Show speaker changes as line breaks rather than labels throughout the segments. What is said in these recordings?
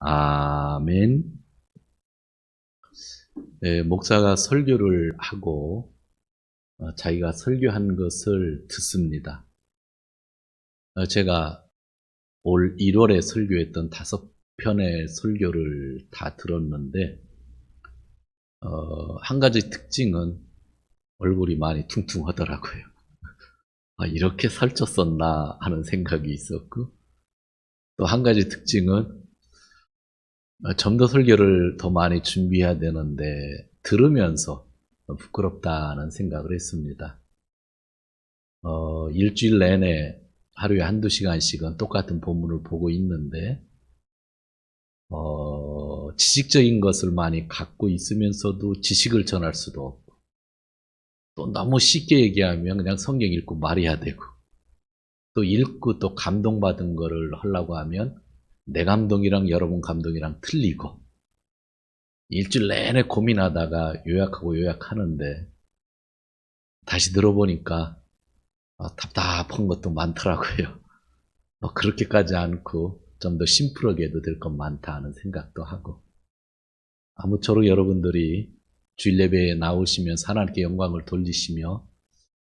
아멘. 네, 목사가 설교를 하고 자기가 설교한 것을 듣습니다. 제가 올 1월에 설교했던 5편의 설교를 다 들었는데 한 가지 특징은 얼굴이 많이 퉁퉁하더라고요. 이렇게 살쪘었나 하는 생각이 있었고, 또 한 가지 특징은 좀 더 설교를 더 많이 준비해야 되는데 들으면서 부끄럽다는 생각을 했습니다. 일주일 내내 하루에 한두 시간씩은 똑같은 본문을 보고 있는데 지식적인 것을 많이 갖고 있으면서도 지식을 전할 수도 없고, 또 너무 쉽게 얘기하면 그냥 성경 읽고 말해야 되고, 또 읽고 또 감동받은 거를 하려고 하면 내 감동이랑 여러분 감동이랑 틀리고, 일주일 내내 고민하다가 요약하는데 다시 들어보니까 답답한 것도 많더라고요. 그렇게까지 않고 좀 더 심플하게 해도 될 것 많다 하는 생각도 하고, 아무쪼록 여러분들이 주일 예배에 나오시면서 하나님께 영광을 돌리시며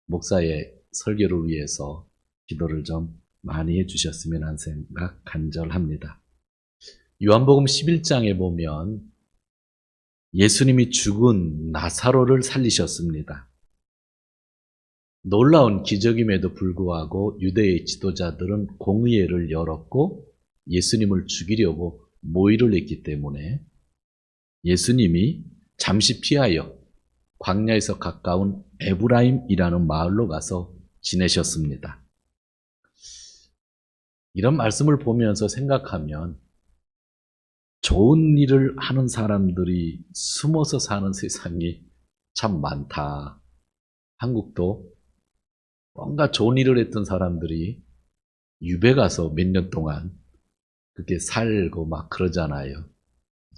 목사의 설교를 위해서 기도를 좀 많이 해주셨으면 하는 생각 간절합니다. 요한복음 11장에 보면 예수님이 죽은 나사로를 살리셨습니다. 놀라운 기적임에도 불구하고 유대의 지도자들은 공의회를 열었고 예수님을 죽이려고 모의를 했기 때문에 예수님이 잠시 피하여 광야에서 가까운 에브라임이라는 마을로 가서 지내셨습니다. 이런 말씀을 보면서 생각하면 좋은 일을 하는 사람들이 숨어서 사는 세상이 참 많다. 한국도 뭔가 좋은 일을 했던 사람들이 유배 가서 몇 년 동안 그렇게 살고 막 그러잖아요.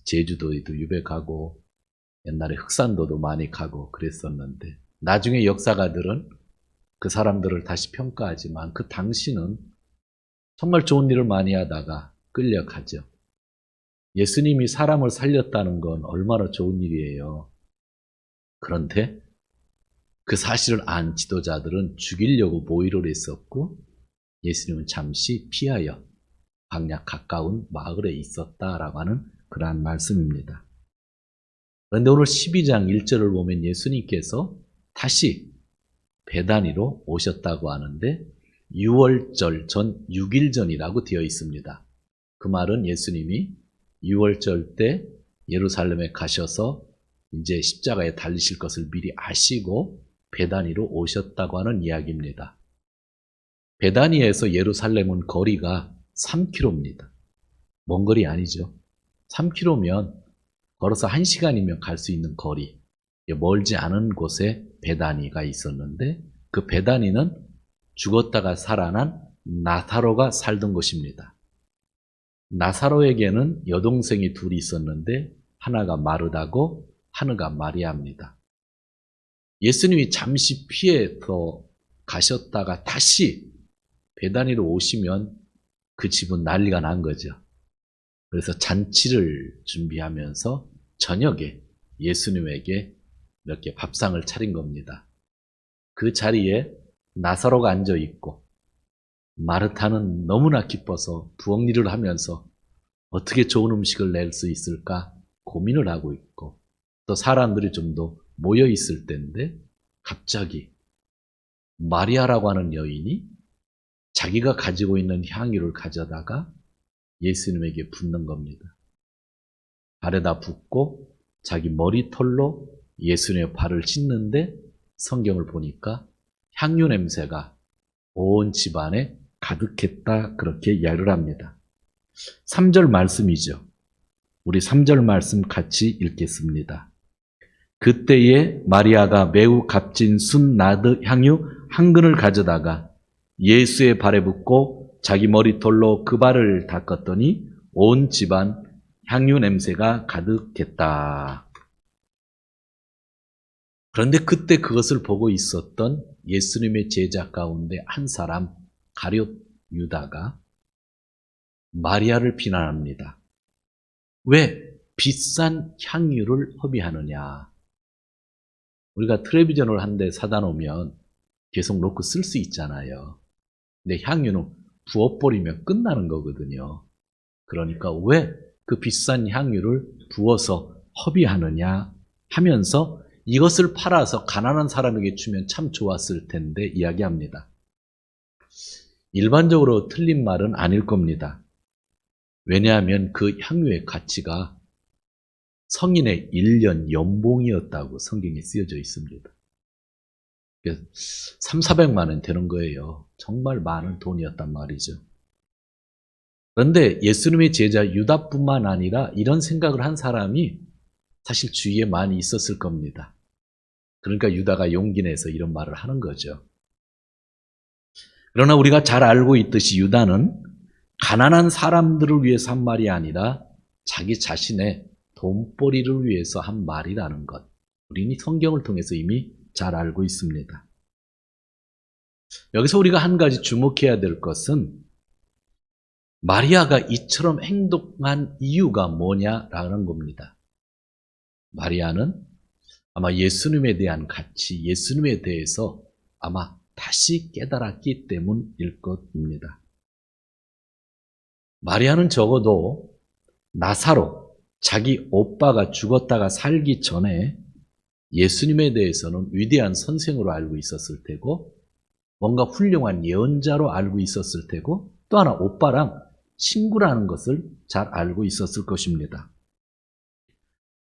제주도에도 유배 가고 옛날에 흑산도도 많이 가고 그랬었는데, 나중에 역사가들은 그 사람들을 다시 평가하지만 그 당시는 정말 좋은 일을 많이 하다가 끌려가죠. 예수님이 사람을 살렸다는 건 얼마나 좋은 일이에요. 그런데 그 사실을 안 지도자들은 죽이려고 모의를 했었고 예수님은 잠시 피하여 광야 가까운 마을에 있었다라고 하는 그러한 말씀입니다. 그런데 오늘 12장 1절을 보면 예수님께서 다시 베다니로 오셨다고 하는데 6월절 전 6일 전이라고 되어 있습니다. 그 말은 예수님이 6월절 때 예루살렘에 가셔서 이제 십자가에 달리실 것을 미리 아시고 베다니로 오셨다고 하는 이야기입니다. 베다니에서 예루살렘은 거리가 3km입니다. 먼 거리 아니죠. 3km면 걸어서 1시간이면 갈 수 있는 거리, 멀지 않은 곳에 베다니가 있었는데 그 베다니는 죽었다가 살아난 나사로가 살던 곳입니다. 나사로에게는 여동생이 둘이 있었는데 하나가 마르다고 하나가 마리아입니다. 예수님이 잠시 피해서 가셨다가 다시 베다니로 오시면 그 집은 난리가 난 거죠. 그래서 잔치를 준비하면서 저녁에 예수님에게 이렇게 밥상을 차린 겁니다. 그 자리에 나사로가 앉아 있고 마르타는 너무나 기뻐서 부엌 일을 하면서 어떻게 좋은 음식을 낼 수 있을까 고민을 하고 있고, 또 사람들이 좀 더 모여 있을 때인데 갑자기 마리아라고 하는 여인이 자기가 가지고 있는 향유를 가져다가 예수님에게 붓는 겁니다. 발에다 붓고 자기 머리털로 예수님의 발을 씻는데 성경을 보니까 향유 냄새가 온 집안에 가득했다, 그렇게 이야기를 합니다. 3절 말씀이죠. 우리 3절 말씀 같이 읽겠습니다. 그때에 마리아가 매우 값진 순나드 향유 한 근을 가져다가 예수의 발에 붓고 자기 머리털로 그 발을 닦았더니 온 집안 향유 냄새가 가득했다. 그런데 그때 그것을 보고 있었던 예수님의 제자 가운데 한 사람, 가룟 유다가 마리아를 비난합니다. 왜 비싼 향유를 허비하느냐? 우리가 텔레비전을 한 대 사다 놓으면 계속 놓고 쓸 수 있잖아요. 근데 향유는 부어버리면 끝나는 거거든요. 그러니까 왜 그 비싼 향유를 부어서 허비하느냐 하면서 이것을 팔아서 가난한 사람에게 주면 참 좋았을 텐데 이야기합니다. 일반적으로 틀린 말은 아닐 겁니다. 왜냐하면 그 향유의 가치가 성인의 1년 연봉이었다고 성경에 쓰여져 있습니다. 300~400만 원 되는 거예요. 정말 많은 돈이었단 말이죠. 그런데 예수님의 제자 유다뿐만 아니라 이런 생각을 한 사람이 사실 주위에 많이 있었을 겁니다. 그러니까 유다가 용기 내서 이런 말을 하는 거죠. 그러나 우리가 잘 알고 있듯이 유다는 가난한 사람들을 위해서 한 말이 아니라 자기 자신의 돈벌이를 위해서 한 말이라는 것. 우리는 성경을 통해서 이미 잘 알고 있습니다. 여기서 우리가 한 가지 주목해야 될 것은 마리아가 이처럼 행동한 이유가 뭐냐라는 겁니다. 마리아는 아마 예수님에 대한 가치, 예수님에 대해서 아마 다시 깨달았기 때문일 것입니다. 마리아는 적어도 나사로, 자기 오빠가 죽었다가 살기 전에 예수님에 대해서는 위대한 선생으로 알고 있었을 테고 뭔가 훌륭한 예언자로 알고 있었을 테고 또 하나 오빠랑 친구라는 것을 잘 알고 있었을 것입니다.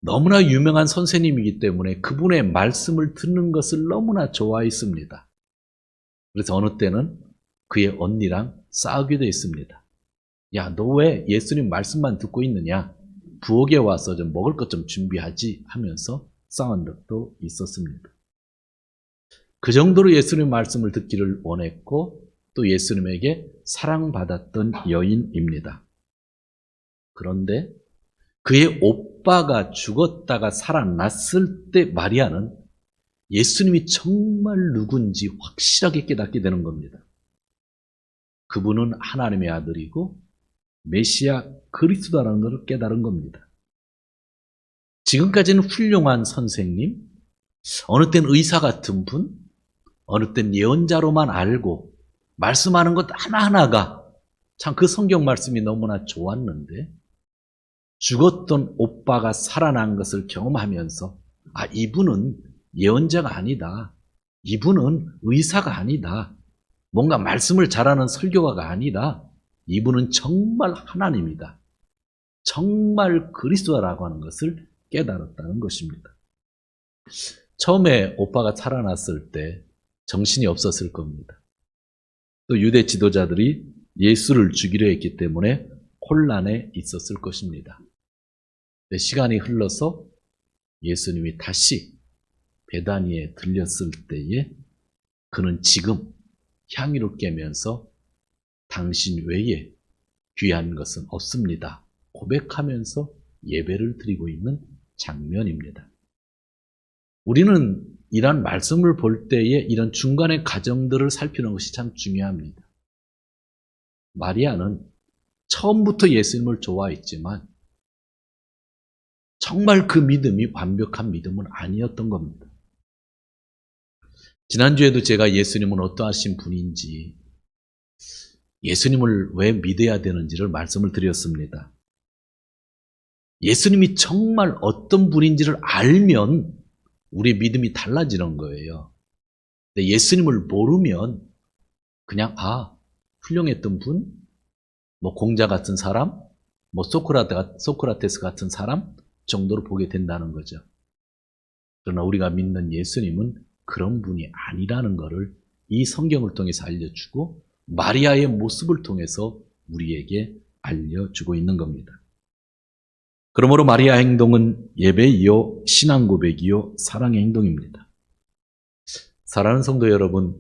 너무나 유명한 선생님이기 때문에 그분의 말씀을 듣는 것을 너무나 좋아했습니다. 그래서 어느 때는 그의 언니랑 싸우기도 했습니다. 야, 너 왜 예수님 말씀만 듣고 있느냐? 부엌에 와서 좀 먹을 것 좀 준비하지 하면서 싸운 적도 있었습니다. 그 정도로 예수님 말씀을 듣기를 원했고 또 예수님에게 사랑받았던 여인입니다. 그런데 그의 오빠가 죽었다가 살아났을 때 마리아는 예수님이 정말 누군지 확실하게 깨닫게 되는 겁니다. 그분은 하나님의 아들이고 메시아 그리스도라는 것을 깨달은 겁니다. 지금까지는 훌륭한 선생님, 어느 땐 의사 같은 분, 어느 땐 예언자로만 알고 말씀하는 것 하나하나가 참 그 성경 말씀이 너무나 좋았는데 죽었던 오빠가 살아난 것을 경험하면서 아, 이분은 예언자가 아니다. 이분은 의사가 아니다. 뭔가 말씀을 잘하는 설교가가 아니다. 이분은 정말 하나님이다. 정말 그리스도라고 하는 것을 깨달았다는 것입니다. 처음에 오빠가 살아났을 때 정신이 없었을 겁니다. 또 유대 지도자들이 예수를 죽이려 했기 때문에 혼란에 있었을 것입니다. 시간이 흘러서 예수님이 다시 베다니에 들렸을 때에 그는 지금 향유를 깨면서 당신 외에 귀한 것은 없습니다. 고백하면서 예배를 드리고 있는 장면입니다. 우리는 이런 말씀을 볼 때에 이런 중간의 과정들을 살피는 것이 참 중요합니다. 마리아는 처음부터 예수님을 좋아했지만 정말 그 믿음이 완벽한 믿음은 아니었던 겁니다. 지난주에도 제가 예수님은 어떠하신 분인지, 예수님을 왜 믿어야 되는지를 말씀을 드렸습니다. 예수님이 정말 어떤 분인지를 알면 우리 믿음이 달라지는 거예요. 근데 예수님을 모르면 그냥 훌륭했던 분, 뭐 공자 같은 사람, 뭐 소크라테스 같은 사람 정도로 보게 된다는 거죠. 그러나 우리가 믿는 예수님은 그런 분이 아니라는 것을 이 성경을 통해서 알려주고 마리아의 모습을 통해서 우리에게 알려주고 있는 겁니다. 그러므로 마리아 행동은 예배이요, 신앙 고백이요, 사랑의 행동입니다. 사랑하는 성도 여러분,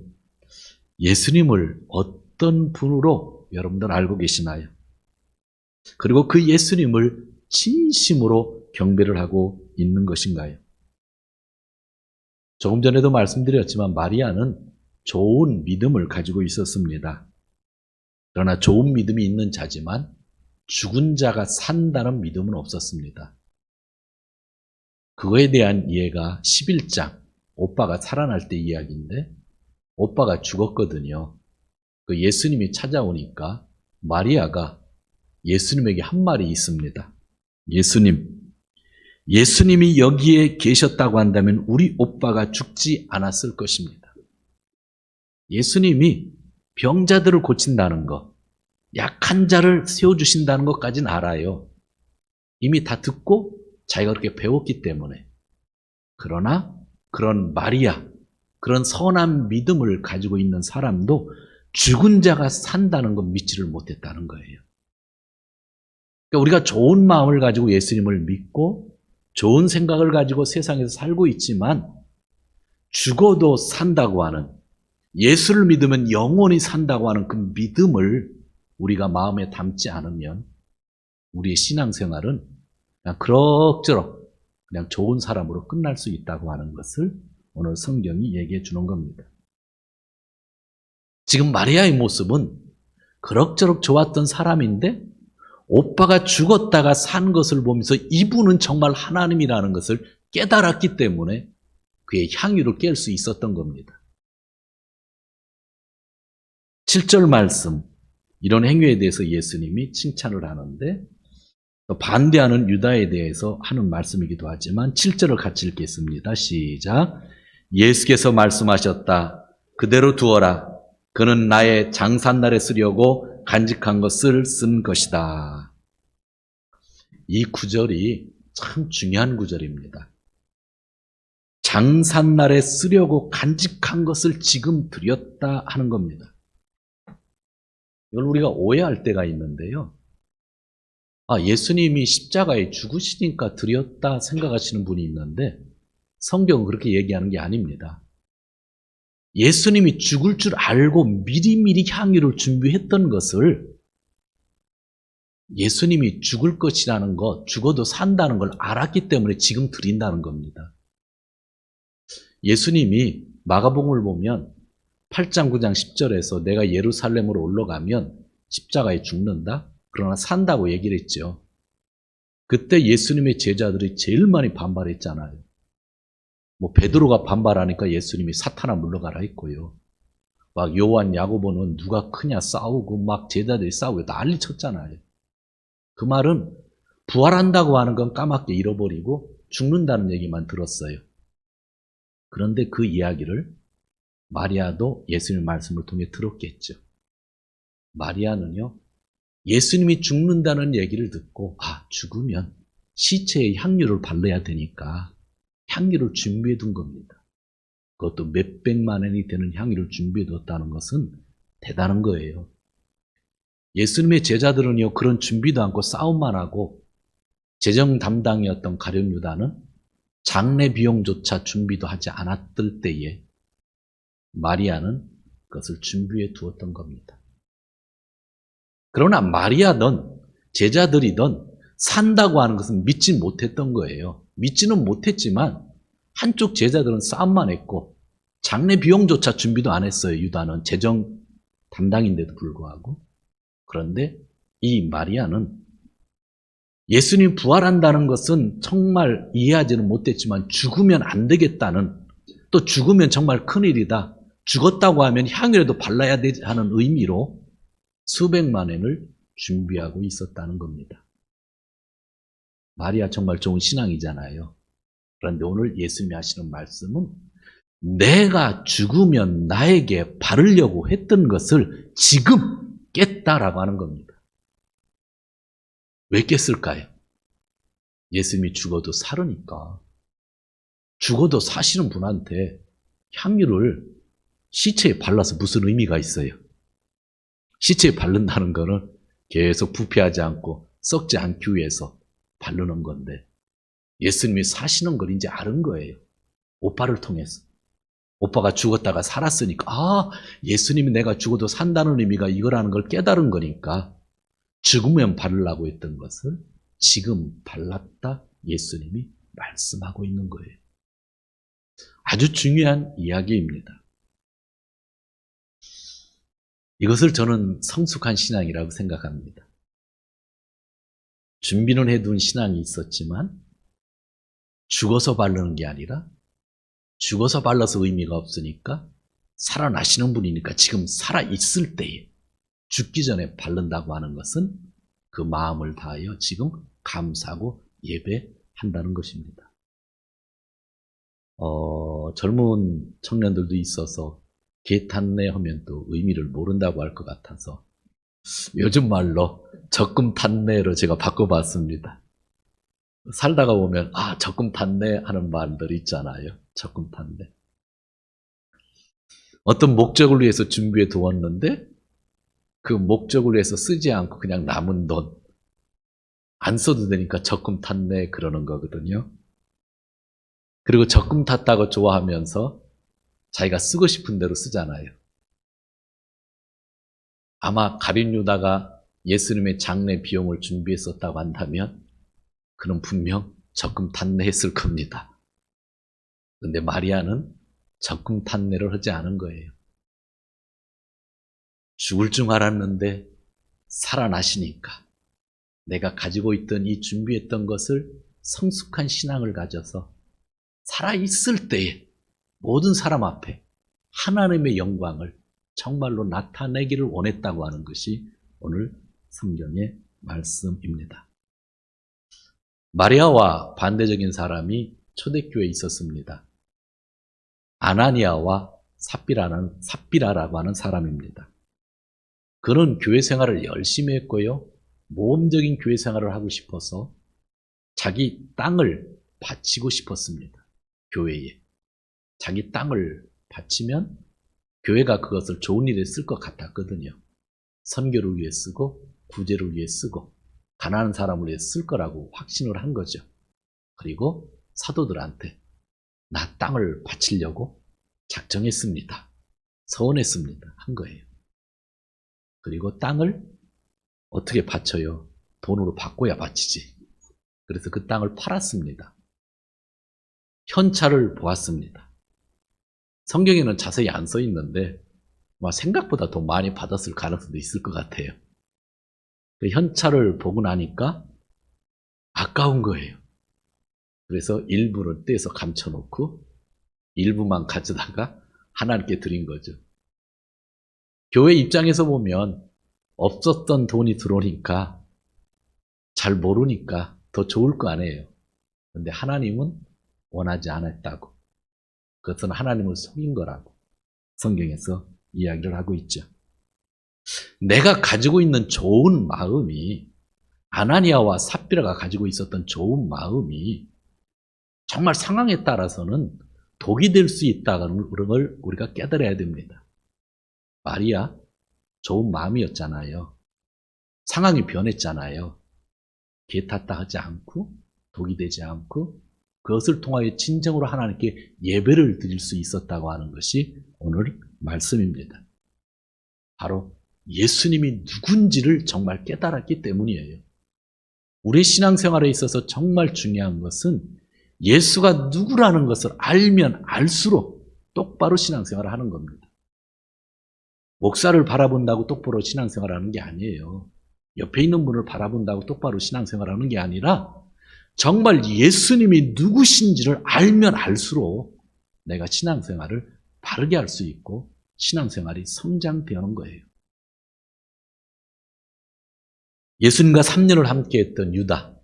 예수님을 어떤 분으로 여러분들 알고 계시나요? 그리고 그 예수님을 진심으로 경배를 하고 있는 것인가요? 조금 전에도 말씀드렸지만 마리아는 좋은 믿음을 가지고 있었습니다. 그러나 좋은 믿음이 있는 자지만 죽은 자가 산다는 믿음은 없었습니다. 그거에 대한 이해가 11장, 오빠가 살아날 때 이야기인데, 오빠가 죽었거든요. 그 예수님이 찾아오니까 마리아가 예수님에게 한 말이 있습니다. 예수님이 여기에 계셨다고 한다면 우리 오빠가 죽지 않았을 것입니다. 예수님이 병자들을 고친다는 것, 약한 자를 세워주신다는 것까지는 알아요. 이미 다 듣고 자기가 그렇게 배웠기 때문에. 그러나 그런 마리아, 그런 선한 믿음을 가지고 있는 사람도 죽은 자가 산다는 건 믿지를 못했다는 거예요. 그러니까 우리가 좋은 마음을 가지고 예수님을 믿고 좋은 생각을 가지고 세상에서 살고 있지만 죽어도 산다고 하는, 예수를 믿으면 영원히 산다고 하는 그 믿음을 우리가 마음에 담지 않으면 우리의 신앙생활은 그냥 그럭저럭 그냥 좋은 사람으로 끝날 수 있다고 하는 것을 오늘 성경이 얘기해 주는 겁니다. 지금 마리아의 모습은 그럭저럭 좋았던 사람인데 오빠가 죽었다가 산 것을 보면서 이분은 정말 하나님이라는 것을 깨달았기 때문에 그의 향유를 깰 수 있었던 겁니다. 7절 말씀, 이런 행위에 대해서 예수님이 칭찬을 하는데 또 반대하는 유다에 대해서 하는 말씀이기도 하지만 7절을 같이 읽겠습니다. 시작. 예수께서 말씀하셨다. 그대로 두어라. 그는 나의 장산날에 쓰려고 간직한 것을 쓴 것이다. 이 구절이 참 중요한 구절입니다. 장산날에 쓰려고 간직한 것을 지금 드렸다 하는 겁니다. 이걸 우리가 오해할 때가 있는데요. 예수님이 십자가에 죽으시니까 드렸다 생각하시는 분이 있는데 성경은 그렇게 얘기하는 게 아닙니다. 예수님이 죽을 줄 알고 미리미리 향유를 준비했던 것을, 예수님이 죽을 것이라는 것, 죽어도 산다는 걸 알았기 때문에 지금 드린다는 겁니다. 예수님이 마가복음을 보면 8장, 9장, 10절에서 내가 예루살렘으로 올라가면 십자가에 죽는다? 그러나 산다고 얘기를 했죠. 그때 예수님의 제자들이 제일 많이 반발했잖아요. 베드로가 반발하니까 예수님이 사탄아 물러가라 했고요. 막 요한, 야고보는 누가 크냐 싸우고 막 제자들이 싸우고 난리 쳤잖아요. 그 말은 부활한다고 하는 건 까맣게 잃어버리고 죽는다는 얘기만 들었어요. 그런데 그 이야기를 마리아도 예수님의 말씀을 통해 들었겠죠. 마리아는요, 예수님이 죽는다는 얘기를 듣고 죽으면 시체에 향유를 발라야 되니까 향유를 준비해 둔 겁니다. 그것도 몇백만 원이 되는 향유를 준비해 뒀다는 것은 대단한 거예요. 예수님의 제자들은요, 그런 준비도 않고 싸움만 하고 재정 담당이었던 가룟 유다는 장례 비용조차 준비도 하지 않았을 때에 마리아는 그것을 준비해 두었던 겁니다. 그러나 마리아든 제자들이든 산다고 하는 것은 믿지 못했던 거예요. 믿지는 못했지만 한쪽 제자들은 싸움만 했고 장례 비용조차 준비도 안 했어요. 유다는 재정 담당인데도 불구하고. 그런데 이 마리아는 예수님 부활한다는 것은 정말 이해하지는 못했지만 죽으면 안 되겠다는, 또 죽으면 정말 큰일이다, 죽었다고 하면 향유라도 발라야 되지 하는 의미로 수백만 원을 준비하고 있었다는 겁니다. 마리아 정말 좋은 신앙이잖아요. 그런데 오늘 예수님이 하시는 말씀은 내가 죽으면 나에게 바르려고 했던 것을 지금 깼다라고 하는 겁니다. 왜 깼을까요? 예수님이 죽어도 살으니까. 죽어도 사시는 분한테 향유를 시체에 발라서 무슨 의미가 있어요? 시체에 바른다는 거는 계속 부패하지 않고 썩지 않기 위해서 바르는 건데 예수님이 사시는 걸 이제 아는 거예요. 오빠를 통해서. 오빠가 죽었다가 살았으니까 예수님이 내가 죽어도 산다는 의미가 이거라는 걸 깨달은 거니까 죽으면 바르려고 했던 것을 지금 발랐다 예수님이 말씀하고 있는 거예요. 아주 중요한 이야기입니다. 이것을 저는 성숙한 신앙이라고 생각합니다. 준비는 해둔 신앙이 있었지만 죽어서 바르는 게 아니라 죽어서 발라서 의미가 없으니까 살아나시는 분이니까 지금 살아있을 때에 죽기 전에 바른다고 하는 것은 그 마음을 다하여 지금 감사하고 예배한다는 것입니다. 젊은 청년들도 있어서 개탄내 하면 또 의미를 모른다고 할 것 같아서 요즘 말로 적금 탄내로 제가 바꿔봤습니다. 살다가 보면 적금 탄내 하는 말들 있잖아요. 적금 탄내. 어떤 목적을 위해서 준비해 두었는데 그 목적을 위해서 쓰지 않고 그냥 남은 돈 안 써도 되니까 적금 탔네 그러는 거거든요. 그리고 적금 탔다고 좋아하면서 자기가 쓰고 싶은 대로 쓰잖아요. 아마 가룟 유다가 예수님의 장례 비용을 준비했었다고 한다면 그는 분명 적금 탔네 했을 겁니다. 그런데 마리아는 적금 탔네를 하지 않은 거예요. 죽을 줄 알았는데 살아나시니까 내가 가지고 있던 이 준비했던 것을 성숙한 신앙을 가져서 살아있을 때에 모든 사람 앞에 하나님의 영광을 정말로 나타내기를 원했다고 하는 것이 오늘 성경의 말씀입니다. 마리아와 반대적인 사람이 초대교회에 있었습니다. 아나니아와 삽비라라고 하는 사람입니다. 그는 교회 생활을 열심히 했고요. 모험적인 교회 생활을 하고 싶어서 자기 땅을 바치고 싶었습니다. 교회에. 자기 땅을 바치면 교회가 그것을 좋은 일에 쓸 것 같았거든요. 선교를 위해 쓰고 구제를 위해 쓰고 가난한 사람을 위해 쓸 거라고 확신을 한 거죠. 그리고 사도들한테 나 땅을 바치려고 작정했습니다. 서원했습니다. 한 거예요. 그리고 땅을 어떻게 바쳐요? 돈으로 바꿔야 바치지. 그래서 그 땅을 팔았습니다. 현찰을 보았습니다. 성경에는 자세히 안 써 있는데 생각보다 더 많이 받았을 가능성도 있을 것 같아요. 그 현찰을 보고 나니까 아까운 거예요. 그래서 일부를 떼서 감춰놓고 일부만 가져다가 하나님께 드린 거죠. 교회 입장에서 보면 없었던 돈이 들어오니까 잘 모르니까 더 좋을 거 아니에요. 그런데 하나님은 원하지 않았다고. 그것은 하나님을 속인 거라고 성경에서 이야기를 하고 있죠. 내가 가지고 있는 좋은 마음이 아나니아와 삽비라가 가지고 있었던 좋은 마음이 정말 상황에 따라서는 독이 될 수 있다는 걸 우리가 깨달아야 됩니다. 마리아 좋은 마음이었잖아요. 상황이 변했잖아요. 개탔다 하지 않고 독이 되지 않고 그것을 통하여 진정으로 하나님께 예배를 드릴 수 있었다고 하는 것이 오늘 말씀입니다. 바로 예수님이 누군지를 정말 깨달았기 때문이에요. 우리 신앙생활에 있어서 정말 중요한 것은 예수가 누구라는 것을 알면 알수록 똑바로 신앙생활을 하는 겁니다. 목사를 바라본다고 똑바로 신앙생활을 하는 게 아니에요. 옆에 있는 분을 바라본다고 똑바로 신앙생활을 하는 게 아니라 정말 예수님이 누구신지를 알면 알수록 내가 신앙생활을 바르게 할 수 있고 신앙생활이 성장되는 거예요. 예수님과 3년을 함께했던 유다,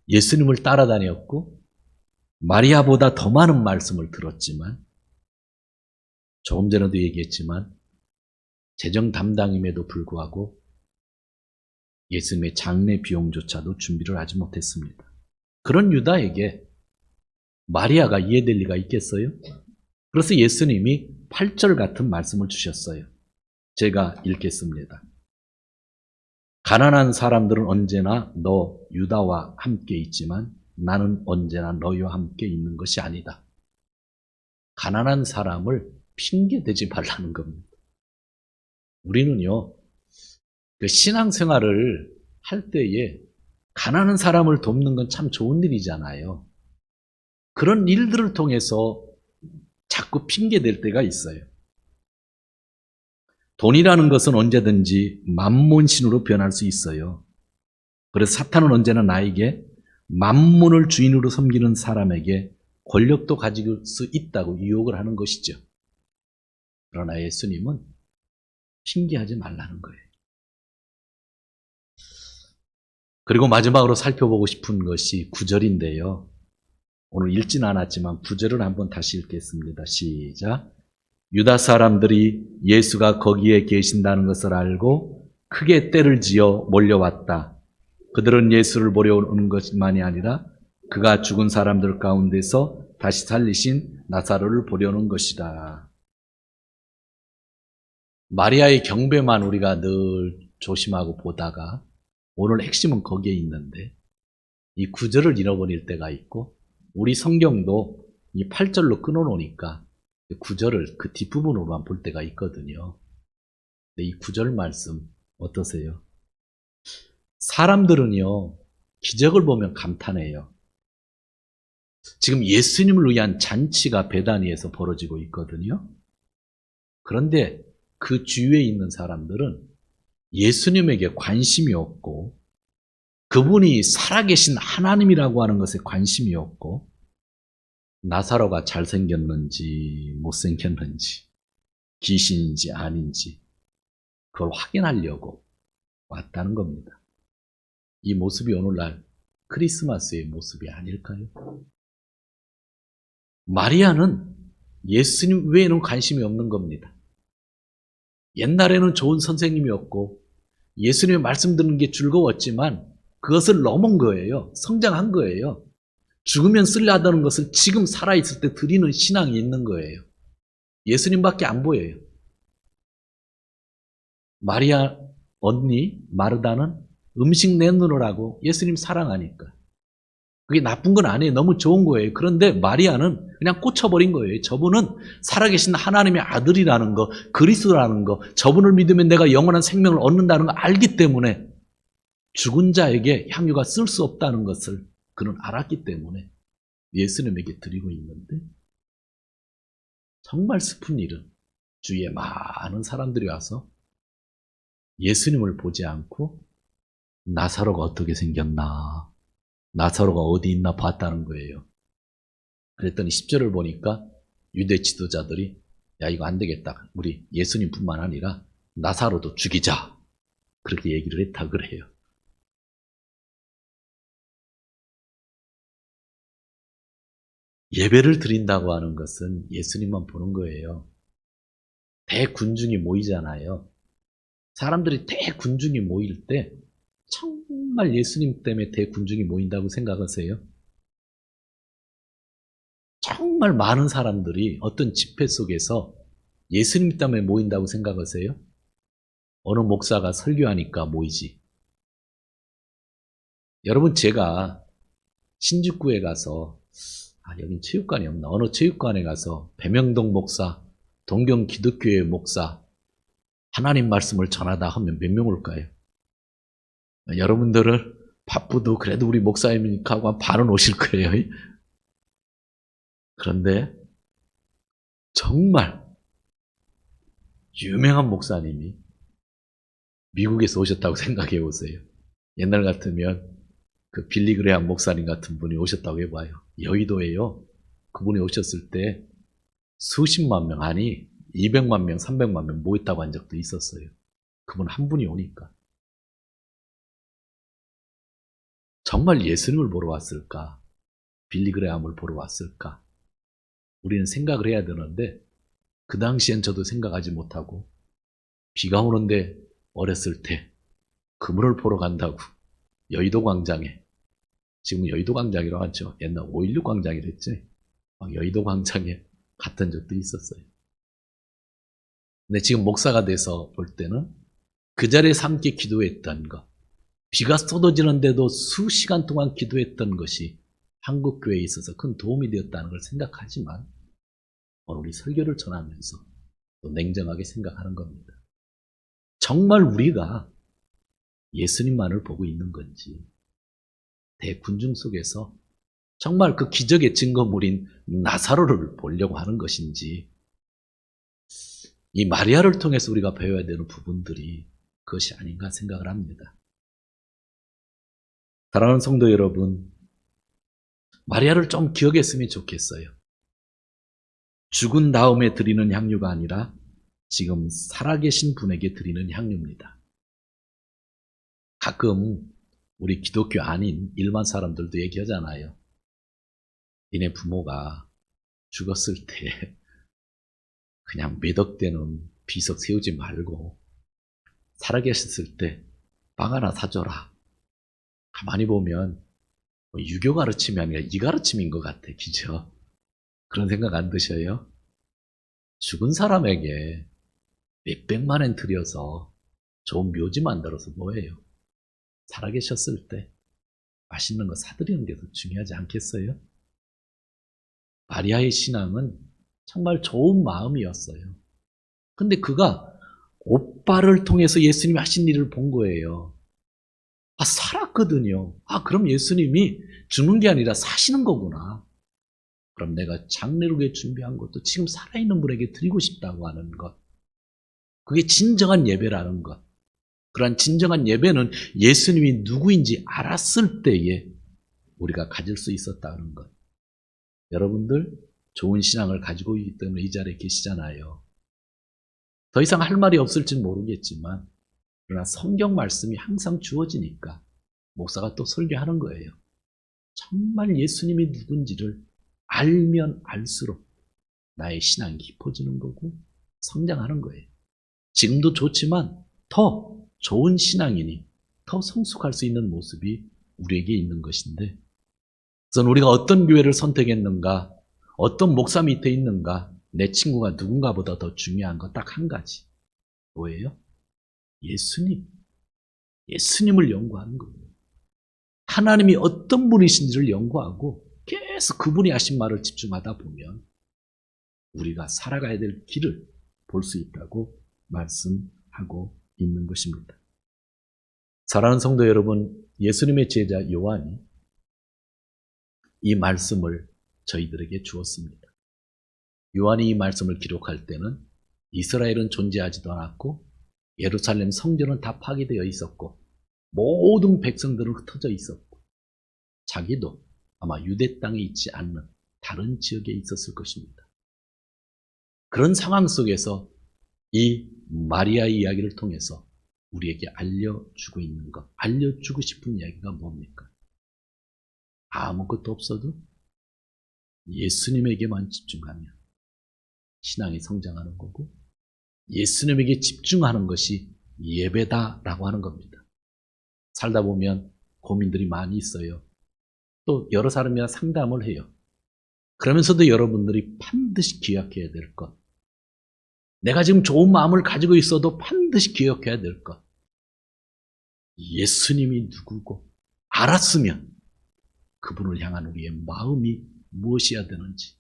예수님을 따라다녔고 마리아보다 더 많은 말씀을 들었지만 조금 전에도 얘기했지만 재정 담당임에도 불구하고 예수님의 장례 비용조차도 준비를 하지 못했습니다. 그런 유다에게 마리아가 이해될 리가 있겠어요? 그래서 예수님이 8절 같은 말씀을 주셨어요. 제가 읽겠습니다. 가난한 사람들은 언제나 너 유다와 함께 있지만 나는 언제나 너희와 함께 있는 것이 아니다. 가난한 사람을 핑계대지 말라는 겁니다. 우리는요, 그 신앙생활을 할 때에 가난한 사람을 돕는 건 참 좋은 일이잖아요. 그런 일들을 통해서 자꾸 핑계댈 때가 있어요. 돈이라는 것은 언제든지 만몬신으로 변할 수 있어요. 그래서 사탄은 언제나 나에게 만문을 주인으로 섬기는 사람에게 권력도 가질 수 있다고 유혹을 하는 것이죠. 그러나 예수님은 핑계하지 말라는 거예요. 그리고 마지막으로 살펴보고 싶은 것이 9절인데요. 오늘 읽지는 않았지만 9절을 한번 다시 읽겠습니다. 시작. 유다 사람들이 예수가 거기에 계신다는 것을 알고 크게 떼를 지어 몰려왔다. 그들은 예수를 보려 오는 것만이 아니라 그가 죽은 사람들 가운데서 다시 살리신 나사로를 보려는 것이다. 마리아의 경배만 우리가 늘 조심하고 보다가 오늘 핵심은 거기에 있는데 이 9절을 잃어버릴 때가 있고 우리 성경도 이 8절로 끊어놓으니까 9절을 그 뒷부분으로만 볼 때가 있거든요. 근데 이 9절 말씀 어떠세요? 사람들은요, 기적을 보면 감탄해요. 지금 예수님을 위한 잔치가 베다니에서 벌어지고 있거든요. 그런데 그 주위에 있는 사람들은 예수님에게 관심이 없고 그분이 살아계신 하나님이라고 하는 것에 관심이 없고 나사로가 잘생겼는지 못생겼는지 귀신인지 아닌지 그걸 확인하려고 왔다는 겁니다. 이 모습이 오늘날 크리스마스의 모습이 아닐까요? 마리아는 예수님 외에는 관심이 없는 겁니다. 옛날에는 좋은 선생님이었고 예수님의 말씀 듣는 게 즐거웠지만 그것을 넘은 거예요. 성장한 거예요. 죽으면 쓸려하다는 것을 지금 살아있을 때 드리는 신앙이 있는 거예요. 예수님밖에 안 보여요. 마리아 언니 마르다는 음식 내놓으라고 예수님 사랑하니까. 그게 나쁜 건 아니에요. 너무 좋은 거예요. 그런데 마리아는 그냥 꽂혀버린 거예요. 저분은 살아계신 하나님의 아들이라는 거, 그리스도라는 거, 저분을 믿으면 내가 영원한 생명을 얻는다는 거 알기 때문에 죽은 자에게 향유가 쓸 수 없다는 것을 그는 알았기 때문에 예수님에게 드리고 있는데 정말 슬픈 일은 주위에 많은 사람들이 와서 예수님을 보지 않고 나사로가 어떻게 생겼나, 나사로가 어디 있나 봤다는 거예요. 그랬더니 10절을 보니까 유대 지도자들이 야 이거 안 되겠다. 우리 예수님뿐만 아니라 나사로도 죽이자. 그렇게 얘기를 했다 그래요. 예배를 드린다고 하는 것은 예수님만 보는 거예요. 대군중이 모이잖아요. 사람들이 대군중이 모일 때 정말 예수님 때문에 대군중이 모인다고 생각하세요? 정말 많은 사람들이 어떤 집회 속에서 예수님 때문에 모인다고 생각하세요? 어느 목사가 설교하니까 모이지. 여러분 제가 신주쿠에 가서 여긴 체육관이 없나? 어느 체육관에 가서 배명동 목사, 동경 기독교회 목사 하나님 말씀을 전하다 하면 몇 명 올까요? 여러분들은 바쁘도 그래도 우리 목사님이니까 하고 한 반은 오실 거예요. 그런데 정말 유명한 목사님이 미국에서 오셨다고 생각해 보세요. 옛날 같으면 그 빌리 그레함 목사님 같은 분이 오셨다고 해봐요. 여의도에요. 그분이 오셨을 때 수십만 명, 아니 200만 명, 300만 명 모였다고 한 적도 있었어요. 그분 한 분이 오니까. 정말 예수님을 보러 왔을까? 빌리 그레함을 보러 왔을까? 우리는 생각을 해야 되는데 그 당시엔 저도 생각하지 못하고 비가 오는데 어렸을 때 그분을 보러 간다고 여의도 광장에, 지금 여의도 광장이라고 하죠. 옛날 5.16 광장이랬지. 여의도 광장에 갔던 적도 있었어요. 근데 지금 목사가 돼서 볼 때는 그 자리에서 함께 기도했던 것, 비가 쏟아지는데도 수시간 동안 기도했던 것이 한국교회에 있어서 큰 도움이 되었다는 걸 생각하지만 오늘 우리 설교를 전하면서 또 냉정하게 생각하는 겁니다. 정말 우리가 예수님만을 보고 있는 건지, 대군중 속에서 정말 그 기적의 증거물인 나사로를 보려고 하는 것인지, 이 마리아를 통해서 우리가 배워야 되는 부분들이 그것이 아닌가 생각을 합니다. 사랑하는 성도 여러분, 마리아를 좀 기억했으면 좋겠어요. 죽은 다음에 드리는 향유가 아니라 지금 살아계신 분에게 드리는 향유입니다. 가끔 우리 기독교 아닌 일반 사람들도 얘기하잖아요. 니네 부모가 죽었을 때 그냥 매덕되는 비석 세우지 말고 살아계셨을 때 빵 하나 사줘라. 가만히 보면 유교 가르침이 아니라 이 가르침인 것 같아. 그죠? 그런 생각 안 드셔요? 죽은 사람에게 몇백만 원 들여서 좋은 묘지 만들어서 뭐예요? 살아계셨을 때 맛있는 거 사드리는 게 더 중요하지 않겠어요? 마리아의 신앙은 정말 좋은 마음이었어요. 근데 그가 오빠를 통해서 예수님이 하신 일을 본 거예요. 살았거든요. 그럼 예수님이 죽는 게 아니라 사시는 거구나. 그럼 내가 장례를 준비한 것도 지금 살아있는 분에게 드리고 싶다고 하는 것. 그게 진정한 예배라는 것. 그러한 진정한 예배는 예수님이 누구인지 알았을 때에 우리가 가질 수 있었다는 것. 여러분들 좋은 신앙을 가지고 있기 때문에 이 자리에 계시잖아요. 더 이상 할 말이 없을지는 모르겠지만 그러나 성경 말씀이 항상 주어지니까 목사가 또 설교하는 거예요. 정말 예수님이 누군지를 알면 알수록 나의 신앙이 깊어지는 거고 성장하는 거예요. 지금도 좋지만 더 좋은 신앙이니 더 성숙할 수 있는 모습이 우리에게 있는 것인데, 그래서 우리가 어떤 교회를 선택했는가, 어떤 목사 밑에 있는가, 내 친구가 누군가보다 더 중요한 거 딱 한 가지. 뭐예요? 예수님. 예수님을 연구하는 거예요. 하나님이 어떤 분이신지를 연구하고 계속 그분이 하신 말을 집중하다 보면 우리가 살아가야 될 길을 볼 수 있다고 말씀하고 있는 것입니다. 사랑하는 성도 여러분, 예수님의 제자 요한이 이 말씀을 저희들에게 주었습니다. 요한이 이 말씀을 기록할 때는 이스라엘은 존재하지도 않았고 예루살렘 성전은 다 파괴되어 있었고 모든 백성들은 흩어져 있었고 자기도 아마 유대 땅에 있지 않는 다른 지역에 있었을 것입니다. 그런 상황 속에서 이 마리아의 이야기를 통해서 우리에게 알려주고 있는 것, 알려주고 싶은 이야기가 뭡니까? 아무것도 없어도 예수님에게만 집중하면 신앙이 성장하는 거고 예수님에게 집중하는 것이 예배다라고 하는 겁니다. 살다 보면 고민들이 많이 있어요. 또 여러 사람이랑 상담을 해요. 그러면서도 여러분들이 반드시 기억해야 될 것, 내가 지금 좋은 마음을 가지고 있어도 반드시 기억해야 될 것, 예수님이 누구고 알았으면 그분을 향한 우리의 마음이 무엇이어야 되는지.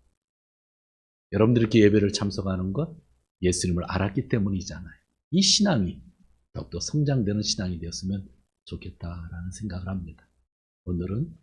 여러분들이 이렇게 예배를 참석하는 것 예수님을 알았기 때문이잖아요. 이 신앙이 더욱더 성장되는 신앙이 되었으면 좋겠다라는 생각을 합니다. 오늘은